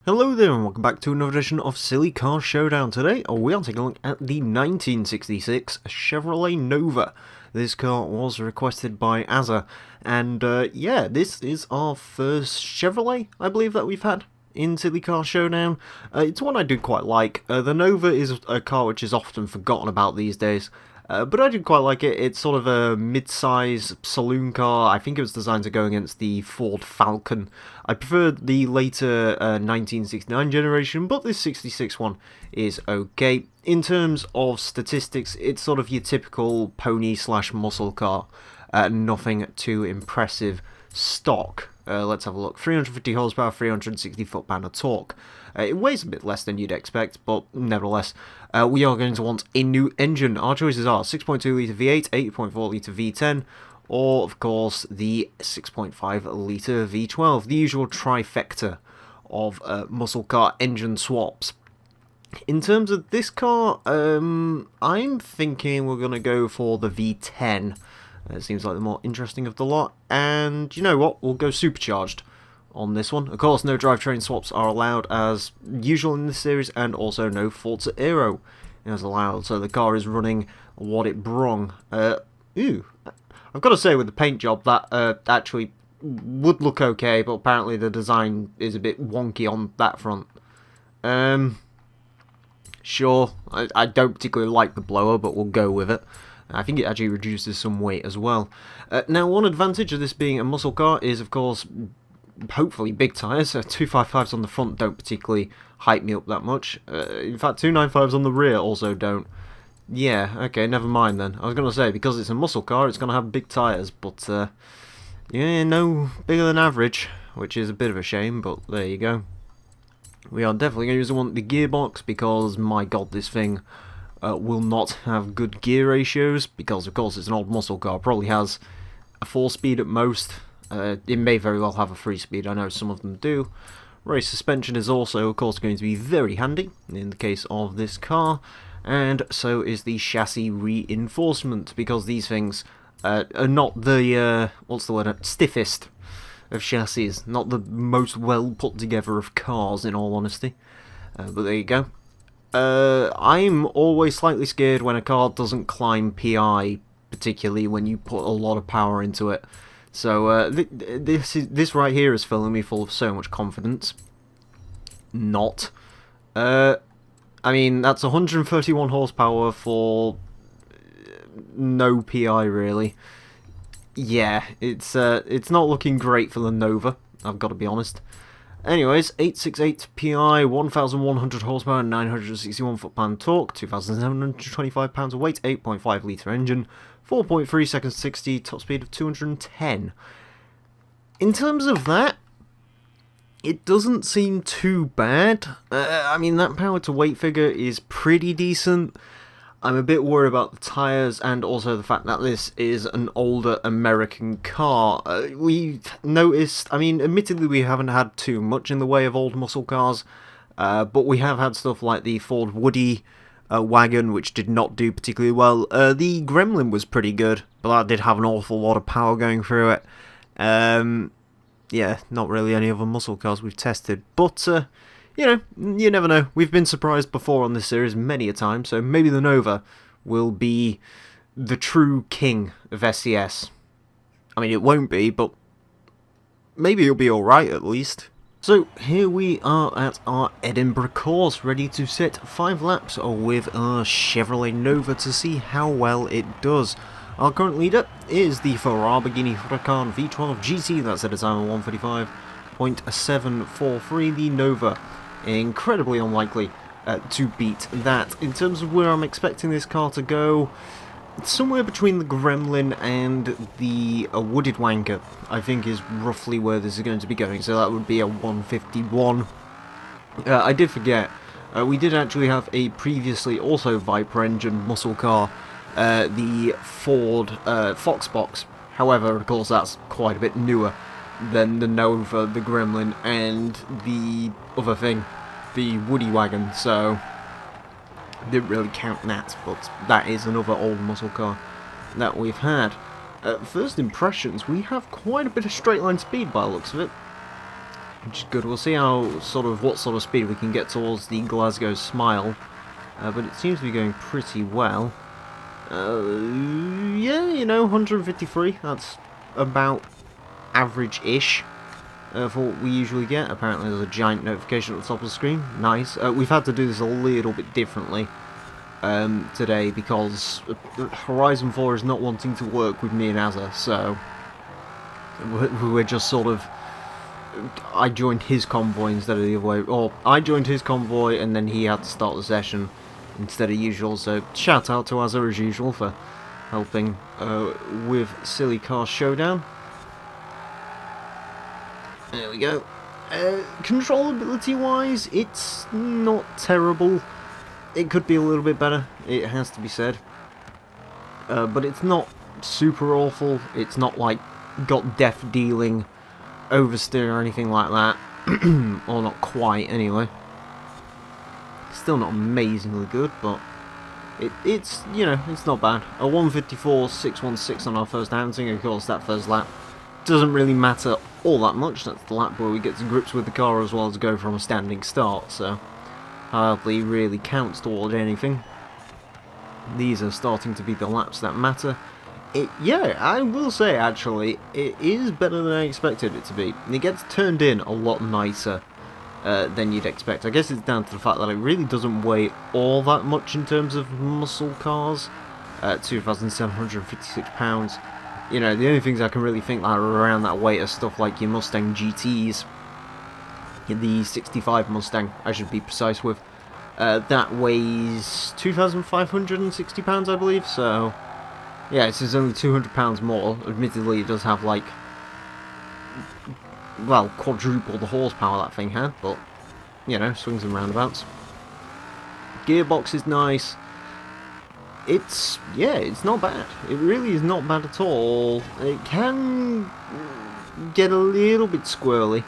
Hello there and welcome back to another edition of Silly Car Showdown. Today we are taking a look at the 1966 Chevrolet Nova. This car was requested by Azza, and yeah, this is our first Chevrolet, I believe, that we've had in Silly Car Showdown. It's one I do quite like. The Nova is a car which is often forgotten about these days. But I do quite like it. It's sort of a mid-size saloon car. I think it was designed to go against the Ford Falcon. I prefer the later 1969 generation, but this 66 one is okay. In terms of statistics, it's sort of your typical pony/muscle car. Nothing too impressive. Stock. Let's have a look. 350 horsepower, 360 foot-pound of torque. It weighs a bit less than you'd expect, but nevertheless, we are going to want a new engine. Our choices are 6.2 litre V8, 8.4 litre V10, or, of course, the 6.5 litre V12. The usual trifecta of muscle car engine swaps. In terms of this car, I'm thinking we're going to go for the V10. It seems like the more interesting of the lot, and you know what, we'll go supercharged on this one. Of course, no drivetrain swaps are allowed as usual in this series, and also no Forza Aero is allowed, so the car is running what it brung. Ooh, I've got to say, with the paint job, that actually would look okay, but apparently the design is a bit wonky on that front. Sure, I don't particularly like the blower, but we'll go with it. I think it actually reduces some weight as well. Now, one advantage of this being a muscle car is, of course, hopefully big tyres. 255s on the front don't particularly hype me up that much. In fact, 295s on the rear also don't. Yeah, okay, never mind then. I was going to say, because it's a muscle car, it's going to have big tyres, but yeah, no bigger than average, which is a bit of a shame, but there you go. We are definitely going to want the gearbox, because, my god, this thing will not have good gear ratios, because of course it's an old muscle car. Probably has a 4-speed at most. It may very well have a 3-speed, I know some of them do. Race suspension is also of course going to be very handy in the case of this car, and so is the chassis reinforcement, because these things are not the, what's the word, stiffest of chassis, not the most well put together of cars in all honesty, but there you go. I'm always slightly scared when a car doesn't climb PI, particularly when you put a lot of power into it. So this right here is filling me full of so much confidence. Not. I mean, that's 131 horsepower for no PI really. Yeah, it's not looking great for the Nova, I've got to be honest. Anyways, 868 PI, 1,100 horsepower, 961 foot-pound torque, 2,725 pounds of weight, 8.5 litre engine, 4.3 seconds 60, top speed of 210. In terms of that, it doesn't seem too bad. I mean, that power-to-weight figure is pretty decent. I'm a bit worried about the tyres, and also the fact that this is an older American car. We've noticed, I mean, admittedly we haven't had too much in the way of old muscle cars, but we have had stuff like the Ford Woody wagon, which did not do particularly well. The Gremlin was pretty good, but that did have an awful lot of power going through it. Yeah, not really any other muscle cars we've tested, but you know, you never know. We've been surprised before on this series many a time, so maybe the Nova will be the true king of SCS. I mean, it won't be, but maybe it'll be alright at least. So, here we are at our Edinburgh course, ready to set 5 laps with our Chevrolet Nova to see how well it does. Our current leader is the Ferrari Huracan V12 GT, that's at a time of 135.743, the Nova. Incredibly unlikely to beat that. In terms of where I'm expecting this car to go, it's somewhere between the Gremlin and the Wooded Wanker, I think is roughly where this is going to be going, so that would be a 151. I did forget, we did actually have a previously also Viper engine muscle car, the Ford Foxbox. However, of course, that's quite a bit newer than the Nova, the Gremlin, and the other thing, the Woody wagon, so didn't really count that, but that is another old muscle car that we've had. First impressions, we have quite a bit of straight line speed by the looks of it. which is good. We'll see how what sort of speed we can get towards the Glasgow Smile, but it seems to be going pretty well. Yeah, you know, 153. That's about average-ish for what we usually get. Apparently, there's a giant notification at the top of the screen. Nice. We've had to do this a little bit differently today because Horizon 4 is not wanting to work with me and Azza, so we're just sort of. I joined his convoy instead of the other way, or I joined his convoy and then he had to start the session instead of usual, so shout out to Azza as usual for helping with Silly Car Showdown. There we go. Controllability wise, it's not terrible. It could be a little bit better, it has to be said. But it's not super awful, it's not like got death dealing oversteer or anything like that. Or not quite anyway. Still not amazingly good, but it's, you know, it's not bad. A 154.616 on our first outing. Of course, that first lap doesn't really matter all that much. That's the lap where we get to grips with the car as well as go from a standing start, so hardly really counts toward anything. These are starting to be the laps that matter. Yeah, I will say actually, it is better than I expected it to be. It gets turned in a lot nicer than you'd expect. I guess it's down to the fact that it really doesn't weigh all that much in terms of muscle cars. 2,756 pounds. You know, the only things I can really think that are around that weight are stuff like your Mustang GTs. The 65 Mustang, I should be precise with. That weighs 2,560 pounds, I believe, so yeah, it's only 200 pounds more. Admittedly, it does have like, well, quadruple the horsepower that thing had, but, you know, swings and roundabouts. Gearbox is nice. It's, yeah, it's not bad. It really is not bad at all. It can get a little bit squirrely.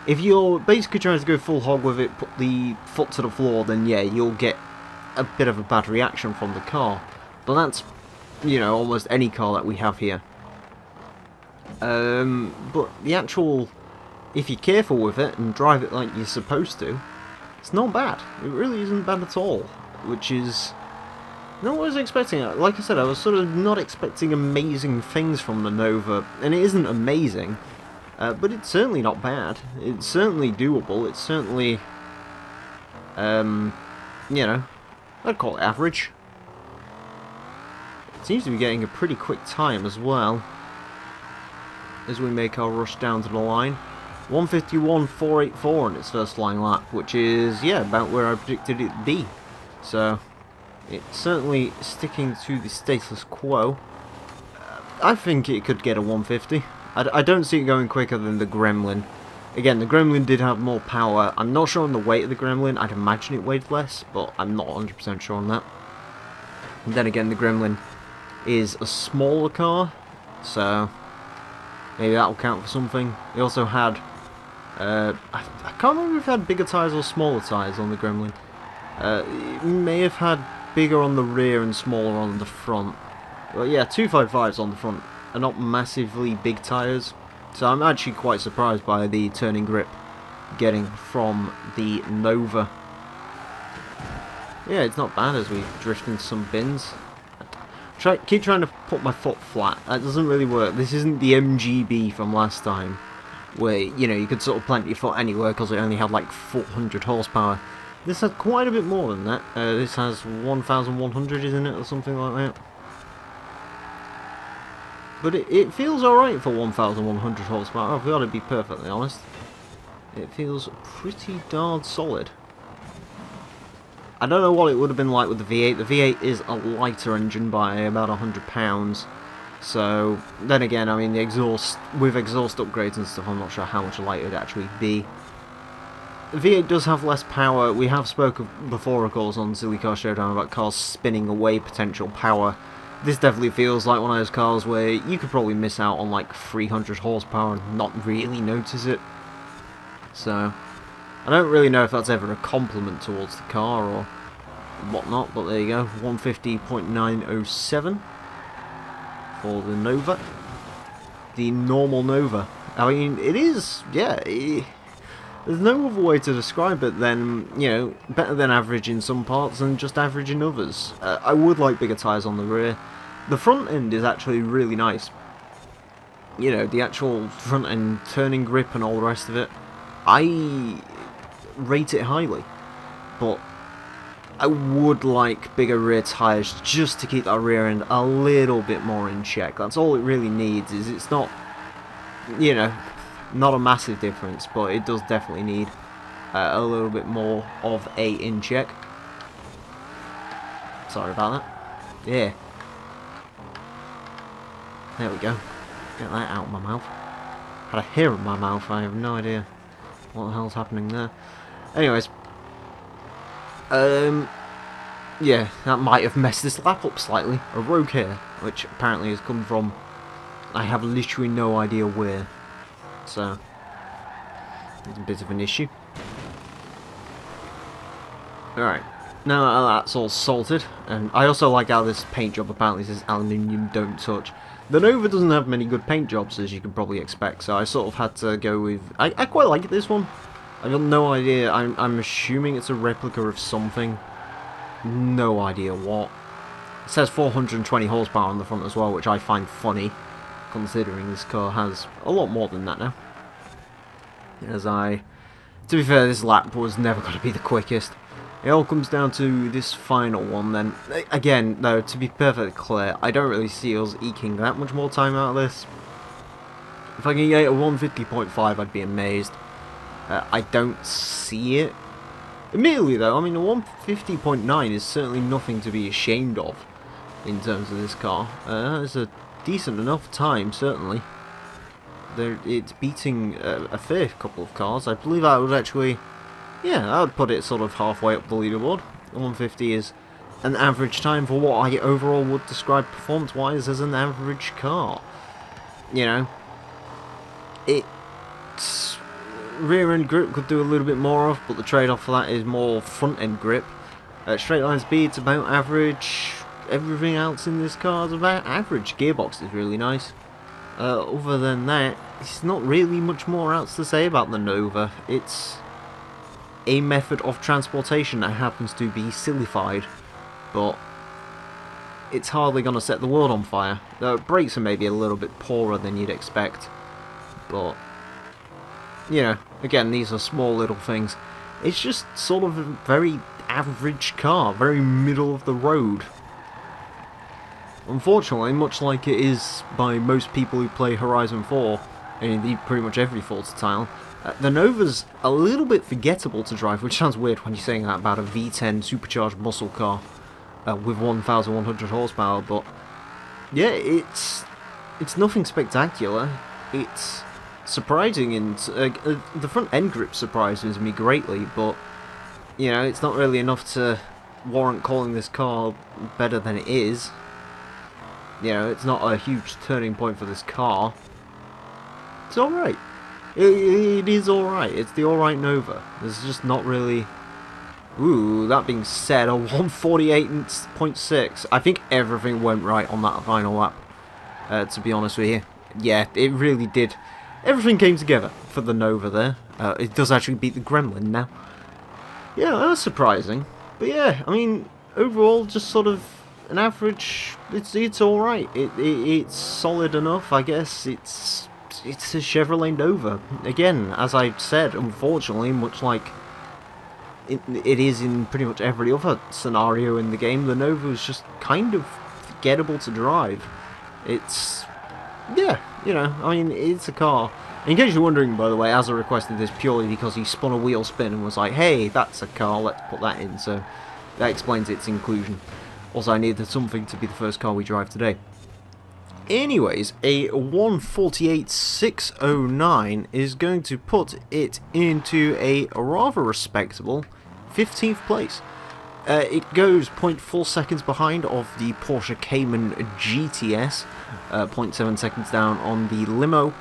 If you're basically trying to go full hog with it, put the foot to the floor, then yeah, you'll get a bit of a bad reaction from the car. But that's, you know, almost any car that we have here. But the actual, if you're careful with it and drive it like you're supposed to, it's not bad. It really isn't bad at all, which is not what I was expecting. Like I said, I was sort of not expecting amazing things from the Nova, and it isn't amazing, but it's certainly not bad. It's certainly doable. It's certainly, you know, I'd call it average. It seems to be getting a pretty quick time as well as we make our rush down to the line. 151.484 on its first flying lap, which is, yeah, about where I predicted it to be. So, it's certainly sticking to the status quo. I think it could get a 150. I don't see it going quicker than the Gremlin. Again, the Gremlin did have more power. I'm not sure on the weight of the Gremlin. I'd imagine it weighed less, but I'm not 100% sure on that. And then again, the Gremlin is a smaller car, so maybe that'll count for something. They also had, I can't remember if it had bigger tyres or smaller tyres on the Gremlin. It may have had bigger on the rear and smaller on the front. Well, yeah, 255s on the front are not massively big tyres, so I'm actually quite surprised by the turning grip getting from the Nova. Yeah, it's not bad as we drift into some bins. Keep trying to put my foot flat. That doesn't really work. This isn't the MGB from last time, where, you know, you could sort of plant your foot anywhere because it only had like 400 horsepower. This has quite a bit more than that. This has 1,100, isn't it, or something like that? But it feels alright for 1,100 horsepower, I've got to be perfectly honest. It feels pretty darn solid. I don't know what it would have been like with the V8. The V8 is a lighter engine by about 100 pounds. So, then again, I mean, the exhaust, with exhaust upgrades and stuff, I'm not sure how much lighter it would actually be. The V8 does have less power. We have spoken before, of course, on Silly Car Showdown about cars spinning away potential power. This definitely feels like one of those cars where you could probably miss out on like 300 horsepower and not really notice it. So, I don't really know if that's ever a compliment towards the car or whatnot, but there you go, 150.907 for the Nova. The normal Nova. I mean, it is, yeah, There's no other way to describe it than, you know, better than average in some parts and just average in others. I would like bigger tyres on the rear. The front end is actually really nice. You know, the actual front end turning grip and all the rest of it. I rate it highly. But I would like bigger rear tyres just to keep that rear end a little bit more in check. That's all it really needs. Is it's not, you know, not a massive difference, but it does definitely need a little bit more of a in check. Sorry about that. Yeah. There we go. Get that out of my mouth. Had a hair in my mouth. I have no idea what the hell's happening there. Anyways. Yeah, that might have messed this lap up slightly. A rogue hair, which apparently has come from, I have literally no idea where. So, it's a bit of an issue. Alright, now that that's all salted, and I also like how this paint job apparently says aluminium don't touch. The Nova doesn't have many good paint jobs, as you can probably expect, so I sort of had to go with... I quite like this one. I've got no idea. I'm assuming it's a replica of something. No idea what. It says 420 horsepower on the front as well, which I find funny, considering this car has a lot more than that now. To be fair, this lap was never going to be the quickest. It all comes down to this final one then. Again, though, to be perfectly clear, I don't really see us eking that much more time out of this. If I can get a 150.5, I'd be amazed. I don't see it. Admittedly, though, I mean, a 150.9 is certainly nothing to be ashamed of in terms of this car. It's a decent enough time, certainly. It's beating a fair couple of cars. I believe I would actually... Yeah, I would put it sort of halfway up the leaderboard. 150 is an average time for what I overall would describe performance-wise as an average car. You know, it's rear-end grip could do a little bit more of, but the trade-off for that is more front-end grip. Straight line speed's about average. Everything else in this car is about average. Gearbox is really nice. Other than that, it's not really much more else to say about the Nova. It's a method of transportation that happens to be sillified, but it's hardly going to set the world on fire. The brakes are maybe a little bit poorer than you'd expect, but, you know, again, these are small little things. It's just sort of a very average car, very middle of the road. Unfortunately, much like it is by most people who play Horizon 4, and indeed pretty much every Forza title, the Nova's a little bit forgettable to drive, which sounds weird when you're saying that about a V10 supercharged muscle car with 1,100 horsepower, but yeah, it's nothing spectacular. It's surprising, and the front end grip surprises me greatly, but you know, it's not really enough to warrant calling this car better than it is. You know, it's not a huge turning point for this car. It's alright. It is alright. It's the alright Nova. There's just not really... Ooh, that being said, a 148.6. I think everything went right on that final lap, to be honest with you. Yeah, it really did. Everything came together for the Nova there. It does actually beat the Gremlin now. Yeah, that's surprising. But yeah, I mean, overall, just sort of an average... It's alright. It's solid enough, I guess. It's a Chevrolet Nova. Again, as I said, unfortunately, much like it is in pretty much every other scenario in the game, the Nova is just kind of forgettable to drive. It's... yeah, you know, I mean, it's a car. In case you're wondering, by the way, Azza requested this purely because he spun a wheel spin and was like, hey, that's a car, let's put that in, so that explains its inclusion. Also, I needed something to be the first car we drive today. Anyways, a 148.609 is going to put it into a rather respectable 15th place. It goes 0.4 seconds behind of the Porsche Cayman GTS, 0.7 seconds down on the Limo.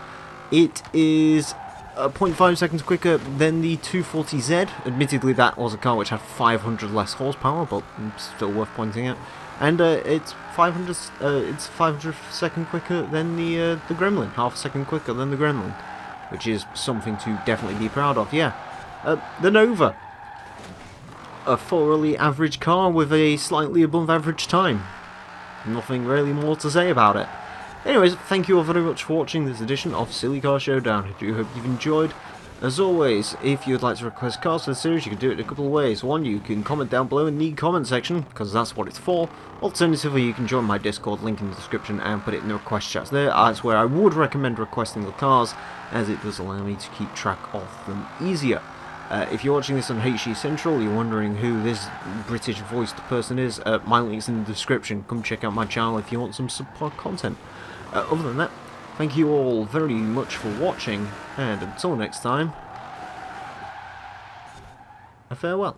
It is 0.5 seconds quicker than the 240Z. Admittedly, that was a car which had 500 less horsepower, but still worth pointing out. And it's 500 second quicker than the Gremlin, half a second quicker than the Gremlin, which is something to definitely be proud of. Yeah, the Nova. A thoroughly average car with a slightly above average time. Nothing really more to say about it. Anyways, thank you all very much for watching this edition of Silly Car Showdown. I do hope you've enjoyed. As always, if you'd like to request cars for the series, you can do it in a couple of ways. One, you can comment down below in the comment section, because that's what it's for. Alternatively, you can join my Discord, link in the description, and put it in the request chats there. That's where I would recommend requesting the cars, as it does allow me to keep track of them easier. If you're watching this on HG Central, you're wondering who this British voiced person is, my link's in the description. Come check out my channel if you want some support content. Other than that, thank you all very much for watching, and until next time, a farewell.